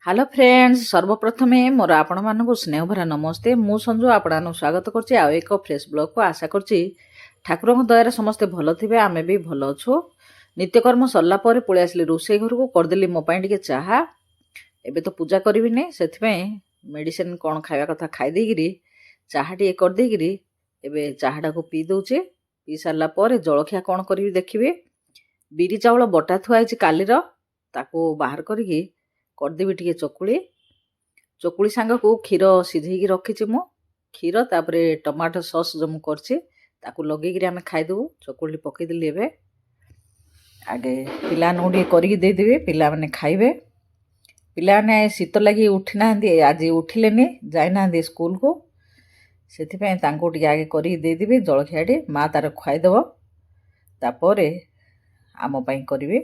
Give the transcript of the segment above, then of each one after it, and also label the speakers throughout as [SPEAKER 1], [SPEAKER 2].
[SPEAKER 1] Hello friends सर्वप्रथमे मोर आपण मानक स्नेह भरा नमस्ते मु संजू आपण स्वागत करछि आ एक फ्रेश ब्लॉग को आशा करछि ठाकुर दयार समस्ते भल थे आम भी भल अच्छु नित्यकर्म सरला परे पळि आसली रोषे घर को करदेली मो पाई टिके चाहा एबे तो पूजा करबी ने सेथि मेडिसिन कौन खाଇବା कथा खाई देगिरी चाहा टिके कर देगिरी एबे चाहाटा को पी दउचे पी सारला परे जलखिया कौन करबी देखिबे बिरी चावल बटा थुआइछि कालीर ताको बाहर करके करदेवी टिके चकुली चकुली सांग को क्षीर सिझेकी रखी मु क्षीर तापर टमाटो सॉस जो मु करछि ताको लगेगी आम खाईदेबू चकुली पकईदेली एबे आगे पिला टिके करके देदेवी पिला माने खाइबे पिला माने शीत लगी उठी ना आज उठिले जाइना स्कूल को सेथिपे तांको टिके आगे करके देदेवी जलखियाटी माँ तार खुआईदेव तापर आम पाई करिवे।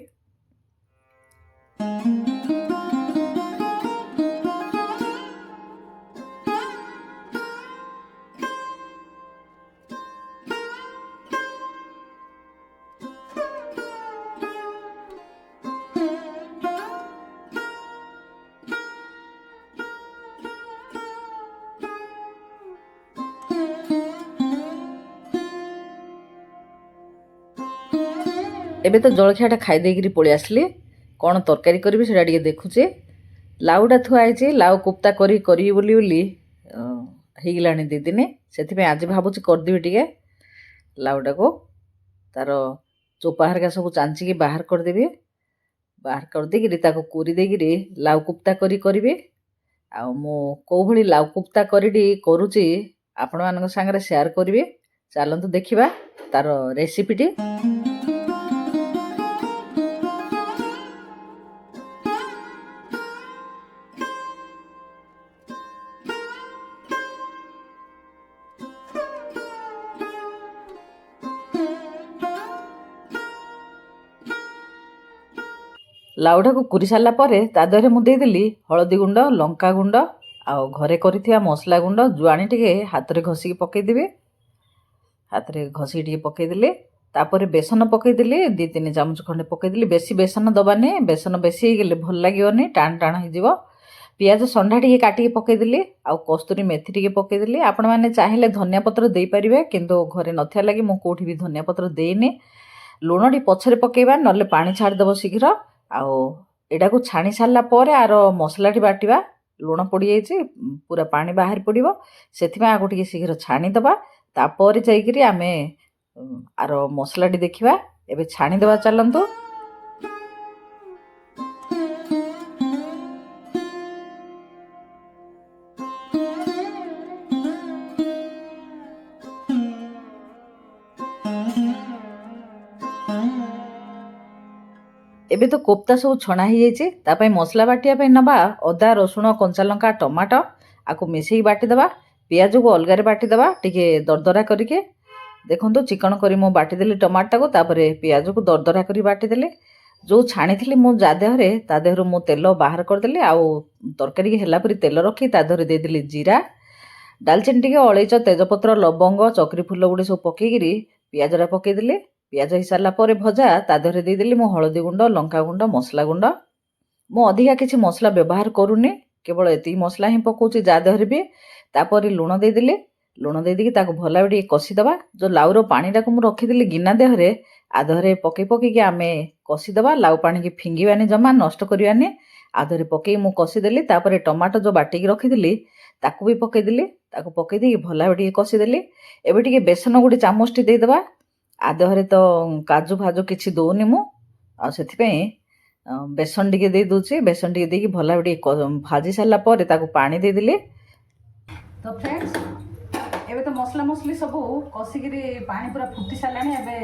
[SPEAKER 1] एबे तो जलखियाटा खाई देगिरी पळि आसली कौन तरकारी करी से देखुचे लाउटा थुआई लाउ कुप्ता करी बोली होगलानी दी दिन से आज भावुची करदेवी टिके लाउटा को तार चोपा हरका सब चांचिकी बाहर करदेवी बाहर करदेगिरी ताको कुरी देगिरी लाउ कुप्ता करी आ मो को भली लाउ कुप्ता करुची आपण मानक सांगरे शेयर करिवे चलतु देखिबा तार रेसिपीटी। लाउटा को कुरी सारा पर तादे मुदेदेली हलदी गुंड लंका गुंड आउ घरे करिथिया मसला गुंड जुआणी टिके हाथ रे घसिकी पकईदेवे हाथ रे घसिकी टिके पकईदेले तापर बेसन पकईदेली 2-3 चामच खंडे पकईदेली बेसी बेसन दबानी बेसन बेसी गले भल लागिवनी टाण टाण हो पियाज संडा टिके काटिकी पकईदेली आउ कस्तूरी मेथी टिके पकईदेली आपण माने चाहिले धनिया पत्र देई परिबे किंतु घरे नथिया लागि मु कोठी भी धनिया पत्र देइनी लुण टी पछरे पकेइबा नले पानी छाड़ दबो शीघ्र आउ एटा को छाणी सारला पर आर मसलाटी बाटिबा लुण पड़ी जाइए पूरा पानी बाहर पड़ो से आगो टे शीघ्र छाणी दबा तापर जाइकरी आमे आर मसलाटी देखिबा एबे छाणी दबा चलंतु। एबे तो कोप्ता सब छणा हो जाए मसला बाटिया नवा अदा रसुण कंचा लंका टमाटो आको मिसेई बाटिदेवा पियाज को अलगारे बाटिदेवा टिके दरदरा करके देखो चिकन करी मो बाटिदेली टमाटा को तापर पियाज को दरदरा करी बाटिदेली जो छाणी मो जा देहरे ता देहरु मो तेल बाहर करदेली आउ तरकारी हेला परी तेल रखी ता देहरे देदेली जीरा डालचीनी टिके अलैच तेजपत्र लवंग चक्री फूल गुड़े सब पकईकरी पियाजरा पकईदेली पियाज हो सारा पर भजा ता देहरे देदेली मो हलदी गुंड लंका गुंड मसला गुंड मो अधिका किसी मसला व्यवहार करूनी केवल एति मसला ही पकाउची जा देहरे भी तापर लुण देदेली लुण देदेकी ताको भला टिके कषिदेवा जो लाउर पानीटा को मु रखीदेली गिना देहरे आधरे पकई आमे कषिदेवा लाउ पानी की फिंगिबानी जमा नष्ट करवानी आधरे पकई मु कषिदेली तापर टमाटो जो बाटिकी रखीदेली ताको भी पकईदेली ताको पकई देकी भला टिके कषिदेली एबे टिके बेसन गुडी चामचटी देदेवा आदहरे तो काजू फाजू किसी दौनी मु से बेसन टिके दे दूची बेसन टिके देकी भला टिके भाजी सारा पर ताको पानी देदेली। तो फ्रेंड्स एबे तो मसला मसली सब कषिकी पानी पूरा फुटी सारानी एबे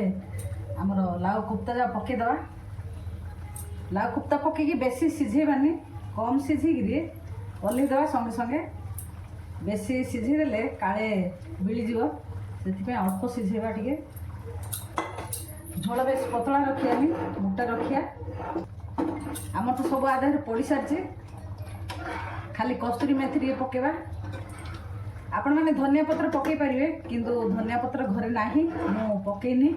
[SPEAKER 1] आमर लाउ कुप्ता जा पकई दवा लाउ कुप्ता पकईकी बेसी सिझेबानी कम सिझिकी ओल्ही दवा संगे संगे बेसी सिझेदेले काले बिलीजिव से अल्प सिझेबा टिके झोल बेस पतला रखियानी मोटा रखिया आम तो सब आधार पड़ सारी खाली कस्तूरी मेथी टे पकेबा आपण मैंने धनिया पत्र पकई पारे किंतु धनिया पत्र घरे नाही मु पकईनी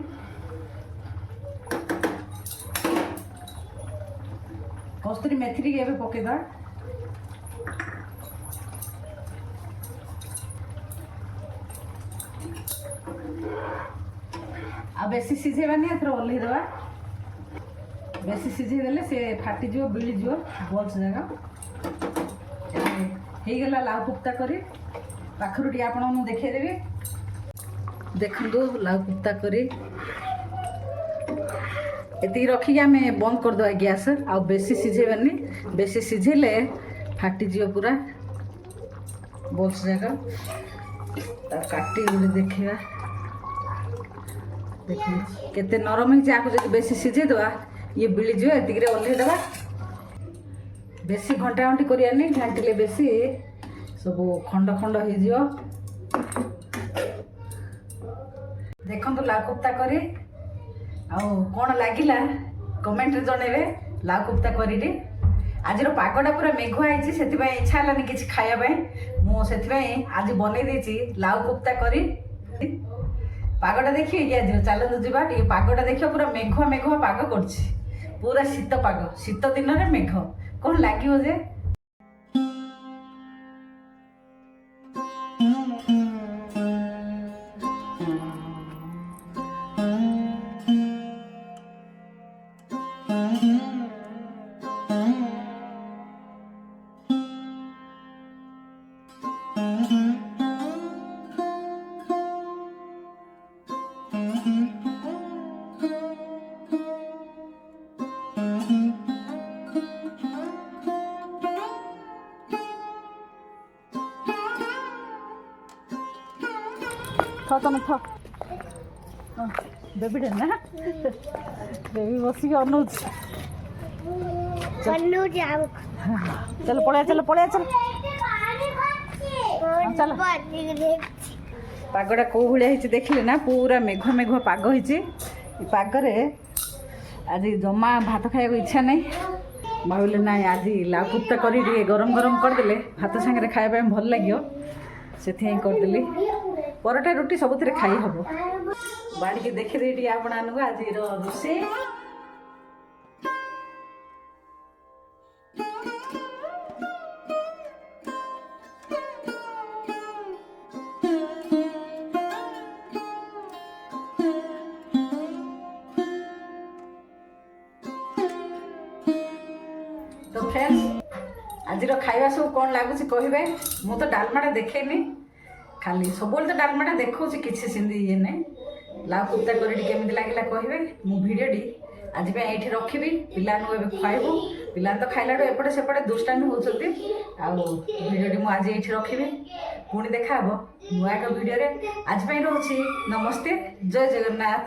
[SPEAKER 1] कस्तूरी मेथी टे पकईदा आ बेसी सिझेबानी एथर ओल्हे देवा बेसी सिझे देले से फाटी जो बिली जो बल्स जगह हे गला लाउ कुप्ता करी पाखरु टी आपन देखे देबे देखंदो लाउ कुप्ता करी एति रखी आम बंद कर दवा गैस आ बेसी सिझेबानी बेसी सिझेले फाटी जियो पूरा बल्स जगह काटी गोटे देखा देखिए केते नरम है आपको जब बेसी सिझे देवा ये बिलीज एतिक ओल्हे देवा बेसी घंटा घंटी करानी घाटिले बेसी सब खंड खंड हो देखो लाउ कोफ्ता करी कौन लगिला कमेंट रे जनइबे लाउ कोफ्ता करी आज पागटा पूरा मेघुआ है से इच्छा है कि खाया मुझे आज बनई देती लाउ कोफ्ता करी पागटा देखिए आज चलते जावा पागटा देखिए पूरा मेघुआ मेघुआ पाग कर पूरा शीत पाग शीत दिन में मेघ कौन लगे जे तुम था बेबी डे ना बेबी बस चलो पड़े चलो पड़े चल चल पागटा कौ भाई देखिले ना पूरा मेघुआ मेघुआ पाग हो पागरे आज जमा भात खाया इच्छा नहीं भाविले ना आज लाउ कोफ्ता कर गरम गरम करदे भात सांगे खाया भल लगे से करदेली परोटा रुटी सब खाई हम बाड़ी के देखी आपण आज रोषे तो फ्रेंड्स आज खाଇବା सब कौन लगुच कहे मु तो डालमाटा देखेनी खाली सब तो डालमाटा देखा किसी सिंधी ये ना लाउ कोफ्ता करमी लगे कहे मु भिडटी आज ये रखी पिला खुआबू पिला तो खाइला एपटे सेपटे दुष्टामी होती भिडटी मुझे ये रखी पुणी देखा नुआ एक भिडियो आज रोचे नमस्ते जय जगन्नाथ।